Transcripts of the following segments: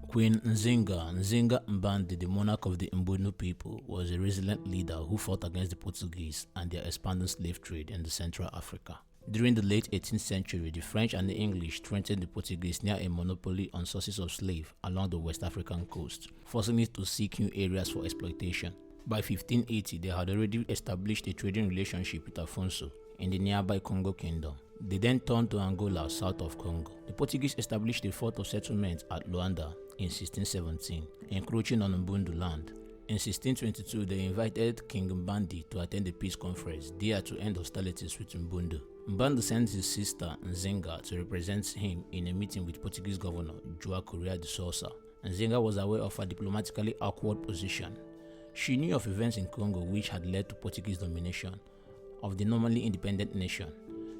Queen Nzinga Mbande, the monarch of the Mbunu people, was a resilient leader who fought against the Portuguese and their expanding slave trade in the Central Africa. During the late 18th century, the French and the English threatened the Portuguese near a monopoly on sources of slave along the West African coast, forcing it to seek new areas for exploitation. By 1580, they had already established a trading relationship with Afonso in the nearby Congo Kingdom. They then turned to Angola, south of Congo. The Portuguese established a fort of settlement at Luanda in 1617, encroaching on Mbundu land. In 1622, they invited King Mbande to attend a peace conference there to end hostilities with Mbundu. Mbande sent his sister Nzinga to represent him in a meeting with Portuguese governor João Correia de Sousa. Nzinga was aware of her diplomatically awkward position. She knew of events in Congo which had led to Portuguese domination of the normally independent nation.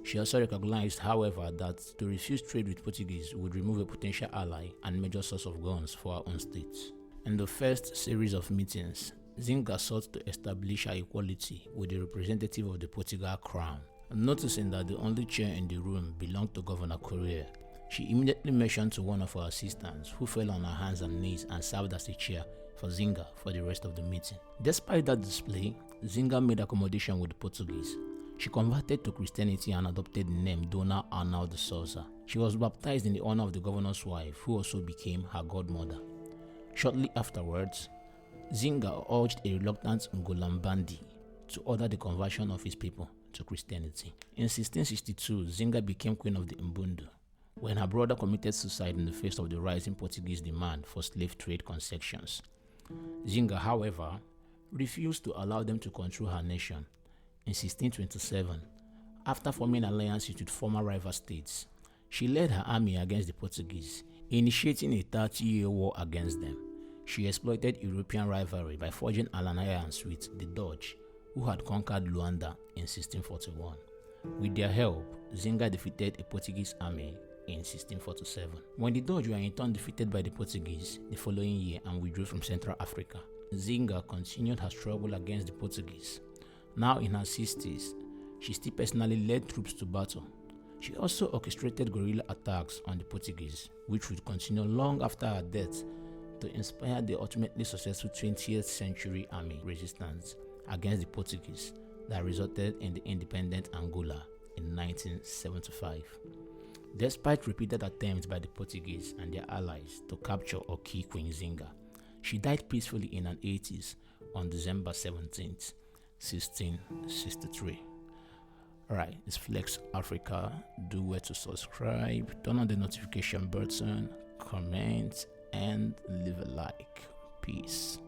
She also recognized, however, that to refuse trade with Portuguese would remove a potential ally and major source of guns for her own state. In the first series of meetings, Nzinga sought to establish her equality with the representative of the Portugal crown. Noticing that the only chair in the room belonged to Governor Correia, she immediately motioned to one of her assistants, who fell on her hands and knees and served as a chair for Nzinga for the rest of the meeting. Despite that display, Nzinga made accommodation with the Portuguese. She converted to Christianity and adopted the name Dona Arnaldo de Souza. She was baptized in the honor of the governor's wife, who also became her godmother. Shortly afterwards, Nzinga urged a reluctant Nzinga Mbande to order the conversion of his people to Christianity. In 1662, Nzinga became queen of the Mbundu when her brother committed suicide in the face of the rising Portuguese demand for slave trade concessions. Nzinga, however, refused to allow them to control her nation. In 1627, after forming alliances with former rival states, she led her army against the Portuguese, initiating a 30-year war against them. She exploited European rivalry by forging an alliance with the Dutch, who had conquered Luanda in 1641. With their help, Nzinga defeated a Portuguese army in 1647. When the Dutch were in turn defeated by the Portuguese the following year and withdrew from Central Africa, Nzinga continued her struggle against the Portuguese. Now in her 60s, she still personally led troops to battle. She also orchestrated guerrilla attacks on the Portuguese, which would continue long after her death to inspire the ultimately successful 20th century army resistance against the Portuguese that resulted in the independent Angola in 1975. Despite repeated attempts by the Portuguese and their allies to capture or kill Queen Nzinga, she died peacefully in her 80s on December 17th, 1663. Alright, it's Flex Africa. Do well to subscribe, turn on the notification button, comment, and leave a like. Peace.